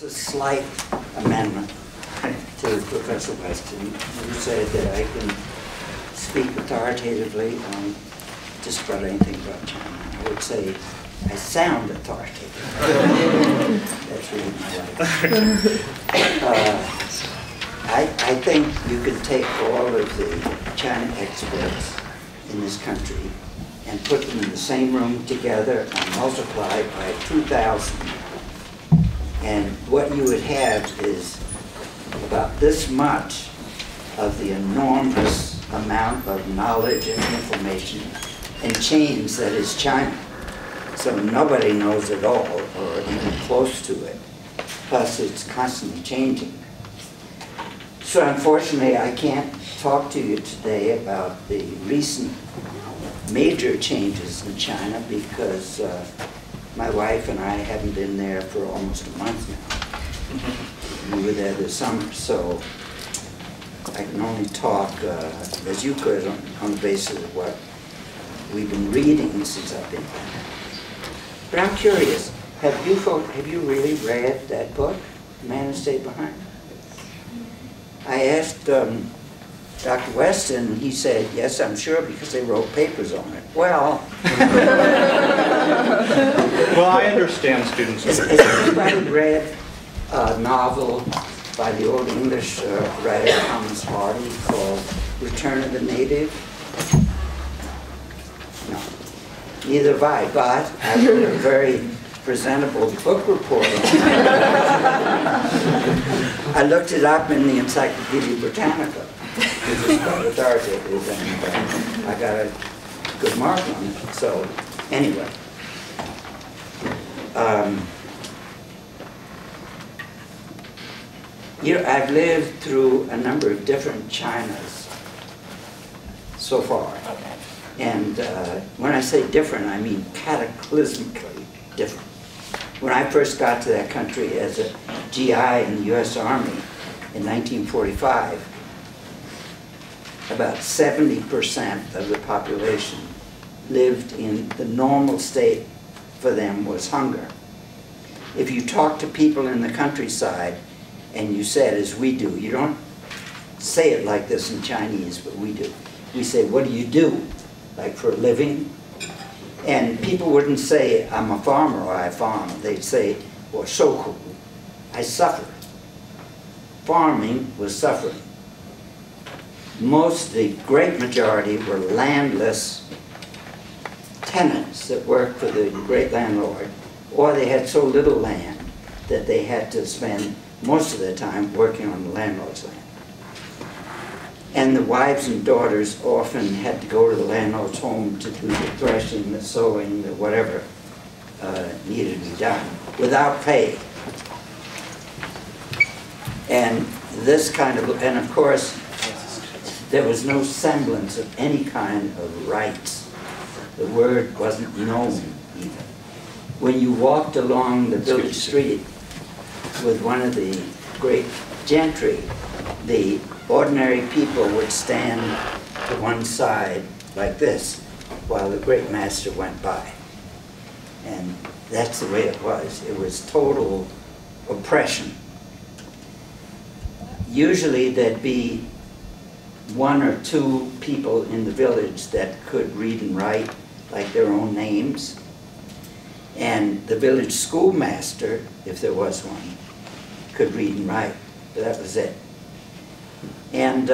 It's a slight amendment to Professor Weston. You said that I can speak authoritatively on just about anything about China. I would say I sound authoritative. That's really my life. I think you can take all of the China experts in this country and put them in the same room together and multiply by 2,000. And what you would have is about this much of the enormous amount of knowledge and information and change that is China. So nobody knows it all or even close to it. Plus it's constantly changing. So unfortunately I can't talk to you today about the recent major changes in China because my wife and I haven't been there for almost a month now. We were there this summer, so I can only talk, as you could, on the basis of what we've been reading since I've been there. But I'm curious, have you really read that book, The Man Who Stayed Behind? I asked Dr. Weston, and he said, yes, I'm sure, because they wrote papers on it. Well... Well, I understand students... Has anybody read a novel by the old English writer Thomas Hardy called Return of the Native? No. Neither have I, but I wrote a very presentable book report on it. I looked it up in the Encyclopedia Britannica, which is quite authoritative, and I got a good mark on it. So, anyway. I've lived through a number of different Chinas so far. And when I say different, I mean cataclysmically different. When I first got to that country as a GI in the US Army in 1945, about 70% of the population lived in the normal state for them was hunger. If you talk to people in the countryside and you said, as we do, you don't say it like this in Chinese, but we do. We say, what do you do? Like for a living? And people wouldn't say, I'm a farmer or I farm. They'd say, well, shoku, I suffer. Farming was suffering. The great majority were landless tenants that worked for the great landlord, or they had so little land that they had to spend most of their time working on the landlord's land. And the wives and daughters often had to go to the landlord's home to do the threshing, the sowing, the whatever needed to be done, without pay. And this kind of, and of course, there was no semblance of any kind of rights. The word wasn't known even. When you walked along the village street with one of the great gentry, the ordinary people would stand to one side like this while the great master went by. And that's the way it was. It was total oppression. Usually there'd be one or two people in the village that could read and write, like their own names. And the village schoolmaster, if there was one, could read and write. But that was it. And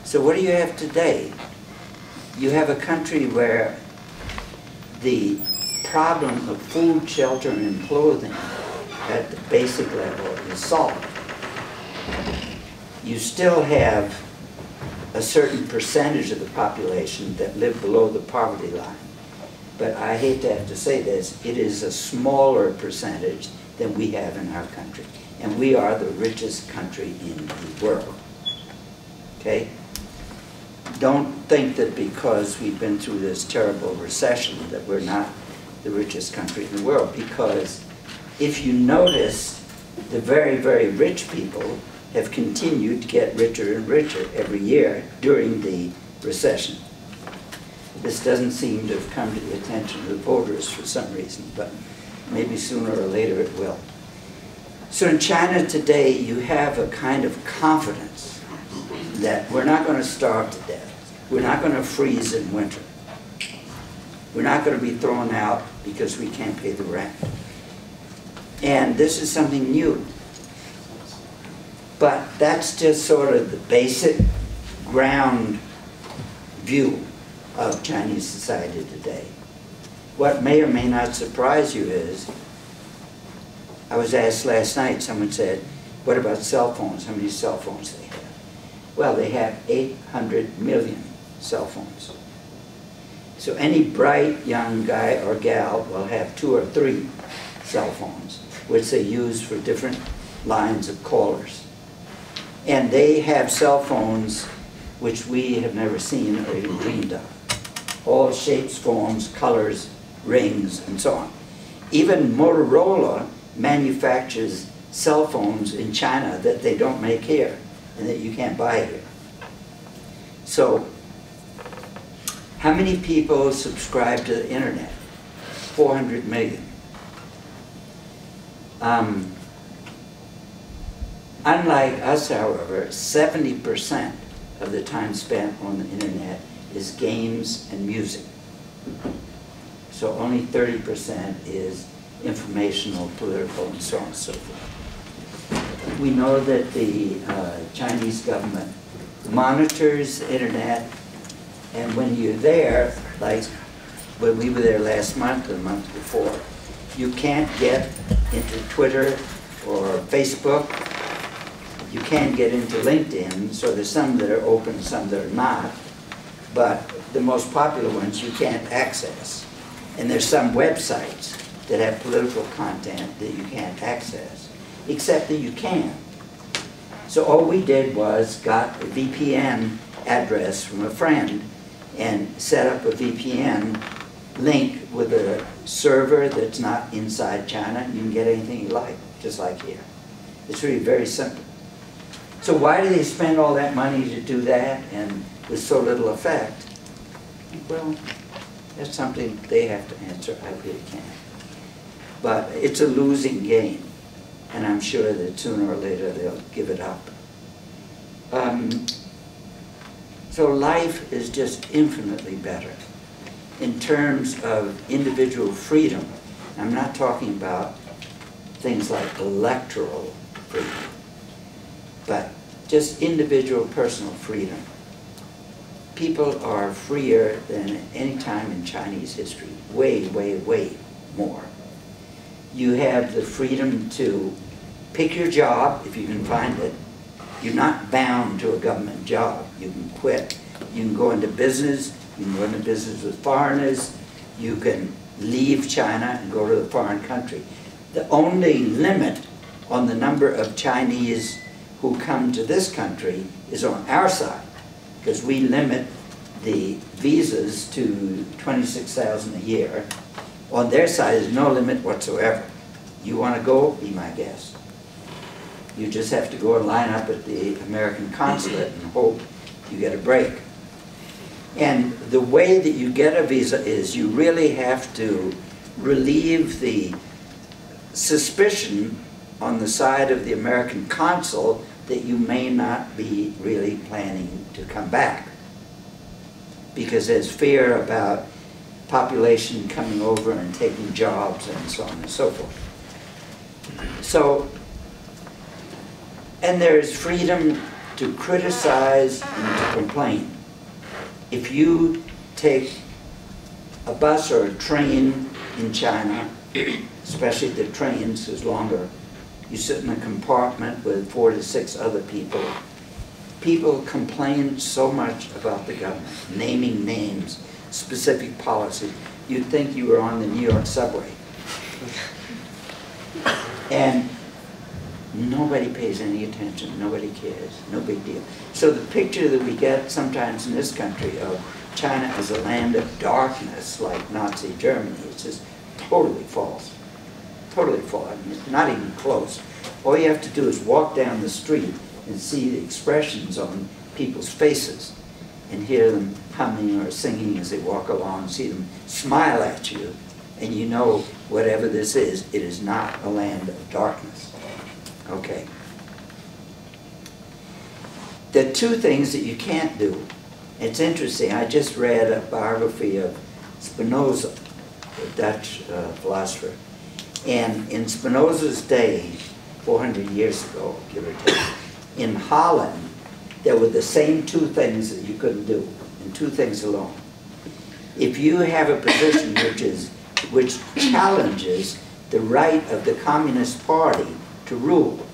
so what do you have today? You have a country where the problem of food, shelter, and clothing at the basic level is solved. You still have a certain percentage of the population that live below the poverty line. But I hate to have to say this, it is a smaller percentage than we have in our country. And we are the richest country in the world. Okay? Don't think that because we've been through this terrible recession that we're not the richest country in the world. Because if you notice, the very, very rich people have continued to get richer and richer every year during the recession. This doesn't seem to have come to the attention of the voters for some reason, but maybe sooner or later it will. So in China today, you have a kind of confidence that we're not going to starve to death. We're not going to freeze in winter. We're not going to be thrown out because we can't pay the rent. And this is something new. But that's just sort of the basic ground view of Chinese society today. What may or may not surprise you is, I was asked last night, someone said, what about cell phones? How many cell phones they have? Well, they have 800 million cell phones. So any bright young guy or gal will have 2 or 3 cell phones, which they use for different lines of callers. And they have cell phones which we have never seen or even dreamed of. All shapes, forms, colors, rings, and so on. Even Motorola manufactures cell phones in China that they don't make here and that you can't buy here. So, how many people subscribe to the internet? 400 million. Unlike us, however, 70% of the time spent on the internet is games and music. So only 30% is informational, political, and so on and so forth. We know that the Chinese government monitors the internet, and when you're there, like when we were there last month or the month before, you can't get into Twitter or Facebook. You can't get into LinkedIn, so there's some that are open, some that are not. But the most popular ones you can't access. And there's some websites that have political content that you can't access, except that you can. So all we did was got a VPN address from a friend and set up a VPN link with a server that's not inside China. You can get anything you like, just like here. It's really very simple. So why do they spend all that money to do that and with so little effect? Well, that's something they have to answer. I really can't. But it's a losing game, and I'm sure that sooner or later they'll give it up. So life is just infinitely better in terms of individual freedom. I'm not talking about things like electoral freedom, but just individual personal freedom. People are freer than any time in Chinese history, way, way, way more. You have the freedom to pick your job if you can find it. You're not bound to a government job. You can quit. You can go into business. You can go into business with foreigners. You can leave China and go to a foreign country. The only limit on the number of Chinese who come to this country is on our side, because we limit the visas to 26,000 a year. On their side, there's no limit whatsoever. You want to go, be my guest. You just have to go and line up at the American consulate and hope you get a break. And the way that you get a visa is you really have to relieve the suspicion on the side of the American consul that you may not be really planning to come back, because there's fear about population coming over and taking jobs and so on and so forth. So, and there's freedom to criticize and to complain. If you take a bus or a train in China, especially the trains is longer, you sit in a compartment with 4 to 6 other people. People complain so much about the government, naming names, specific policies. You'd think you were on the New York subway. And nobody pays any attention, nobody cares, no big deal. So the picture that we get sometimes in this country of China as a land of darkness, like Nazi Germany, is just totally false. Totally false. I mean, it's not even close. All you have to do is walk down the street and see the expressions on people's faces and hear them humming or singing as they walk along, see them smile at you, and you know whatever this is, it is not a land of darkness. Okay. There are two things that you can't do. It's interesting. I just read a biography of Spinoza, the Dutch philosopher. And in Spinoza's day, 400 years ago, give or take, in Holland, there were the same two things that you couldn't do, and two things alone. If you have a position which challenges the right of the Communist Party to rule,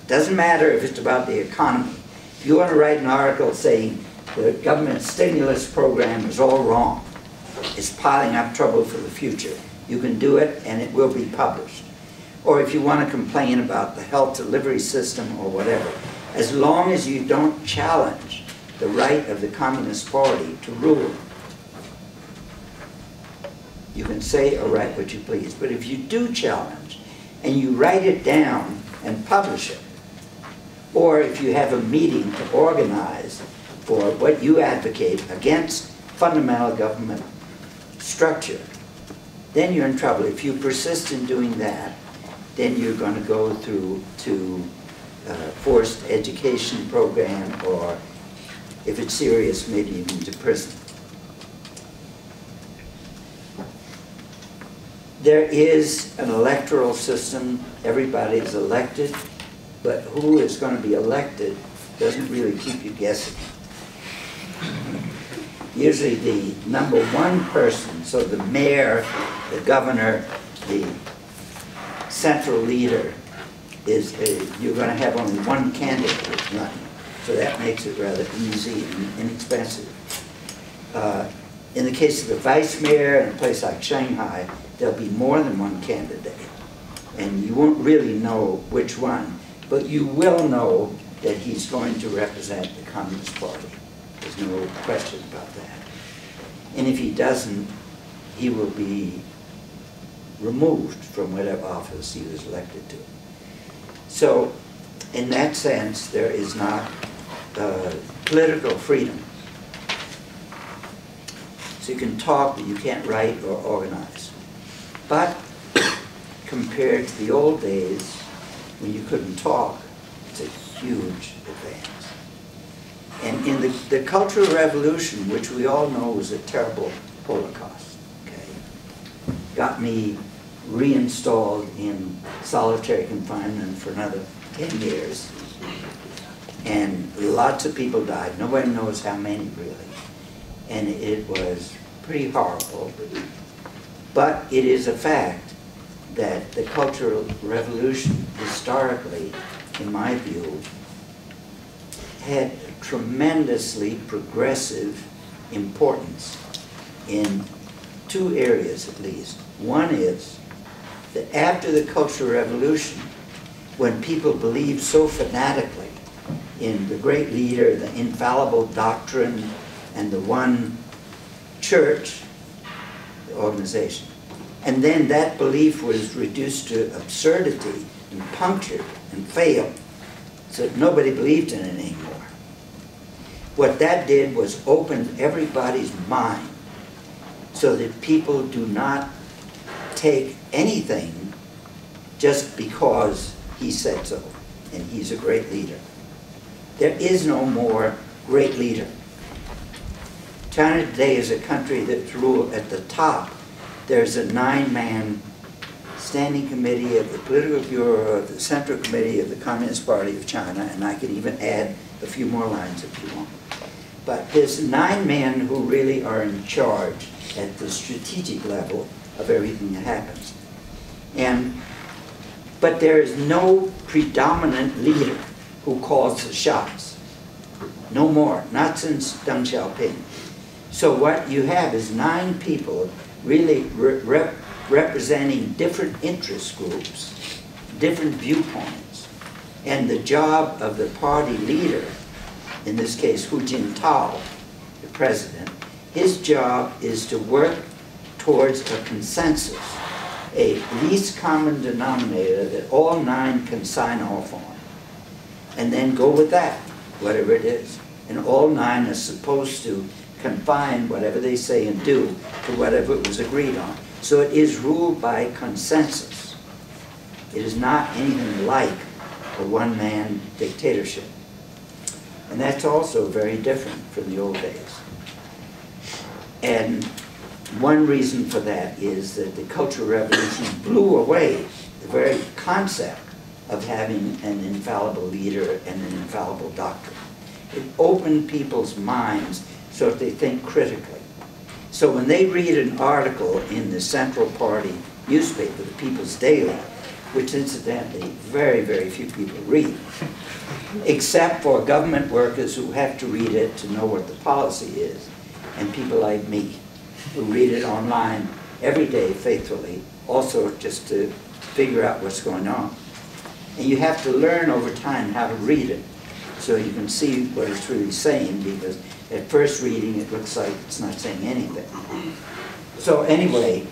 doesn't matter if it's about the economy. If you want to write an article saying the government stimulus program is all wrong, it's piling up trouble for the future, you can do it and it will be published. Or if you want to complain about the health delivery system or whatever, as long as you don't challenge the right of the Communist Party to rule, you can say or write what you please. But if you do challenge and you write it down and publish it, or if you have a meeting to organize for what you advocate against fundamental government structure, then you're in trouble. If you persist in doing that, then you're going to go through to forced education program, or if it's serious, maybe even to prison. There is an electoral system. Everybody is elected, but who is going to be elected doesn't really keep you guessing. Usually the number one person, so the mayor, the governor, the central leader, you're going to have only one candidate running. So that makes it rather easy and inexpensive. In the case of the vice mayor in a place like Shanghai, there'll be more than one candidate. And you won't really know which one, but you will know that he's going to represent the Communist Party. There's no question about that. And if he doesn't, he will be removed from whatever office he was elected to. So, in that sense, there is not political freedom. So you can talk, but you can't write or organize. But compared to the old days, when you couldn't talk, it's a huge advance. And in the Cultural Revolution, which we all know was a terrible Holocaust, okay, got me reinstalled in solitary confinement for another 10 years. And lots of people died. Nobody knows how many, really. And it was pretty horrible. But it is a fact that the Cultural Revolution, historically, in my view, had tremendously progressive importance in two areas at least. One is that after the Cultural Revolution, when people believed so fanatically in the great leader, the infallible doctrine, and the one church, the organization, and then that belief was reduced to absurdity and punctured and failed, so that nobody believed in it anymore. What that did was open everybody's mind so that people do not take anything just because he said so, and he's a great leader. There is no more great leader. China today is a country that's ruled at the top. There's a 9-man standing committee of the Political Bureau of the Central Committee of the Communist Party of China, and I could even add a few more lines if you want. But there's 9 men who really are in charge at the strategic level of everything that happens. But there is no predominant leader who calls the shots. No more, not since Deng Xiaoping. So what you have is 9 people really representing different interest groups, different viewpoints. And the job of the party leader, in this case Hu Jintao, the president, his job is to work towards a consensus, a least common denominator that all 9 can sign off on, and then go with that, whatever it is. And all 9 are supposed to confine whatever they say and do to whatever was agreed on. So it is ruled by consensus. It is not anything like a one-man dictatorship. And that's also very different from the old days. And one reason for that is that the Cultural Revolution blew away the very concept of having an infallible leader and an infallible doctrine. It opened people's minds so that they think critically. So when they read an article in the Central Party newspaper, the People's Daily, which incidentally very, very few people read, except for government workers who have to read it to know what the policy is, and people like me who read it online every day faithfully, also just to figure out what's going on. And you have to learn over time how to read it so you can see what it's really saying, because at first reading it looks like it's not saying anything. So anyway,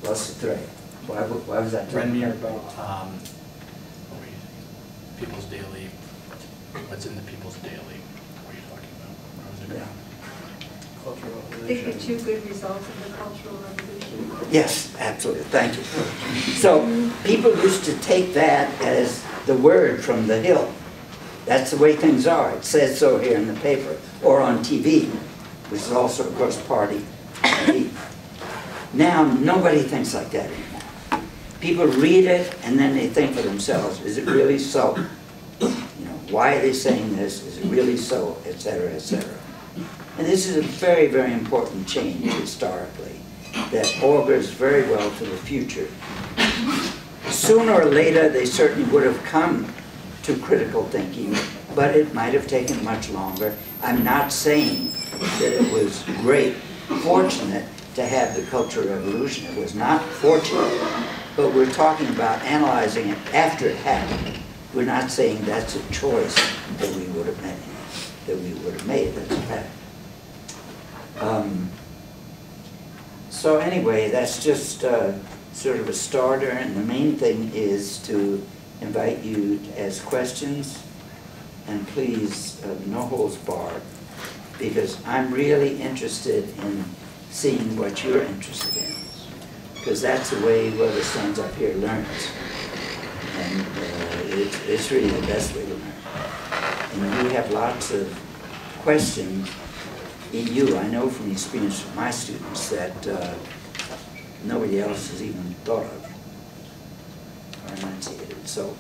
lost the thread. Why was that? Rittenberg about People's Daily. What's in the People's Daily? What are you talking about? What was it? Yeah. Cultural I think Revolution. the two good results of the Cultural Revolution. Yes, absolutely. Thank you. So people used to take that as the word from the Hill. That's the way things are. It says so here in the paper or on TV, which is also, of course, party TV. Now, nobody thinks like that anymore. People read it and then they think for themselves, is it really so? You know, why are they saying this? Is it really so? Et cetera, et cetera. And this is a very, very important change historically that augurs very well to the future. Sooner or later, they certainly would have come to critical thinking, but it might have taken much longer. I'm not saying that it was great, fortunate to have the Cultural Revolution. It was not fortunate, but we're talking about analyzing it after it happened. We're not saying that's a choice that we would have made. That's a fact. So anyway, that's just sort of a starter, and the main thing is to invite you to ask questions, and please, no holds barred, because I'm really interested in seeing what you're interested in, because that's the way whoever stands up here learns, and it's really the best way to learn. And you have lots of questions in you. I know from experience from my students that nobody else has even thought of or enunciated. So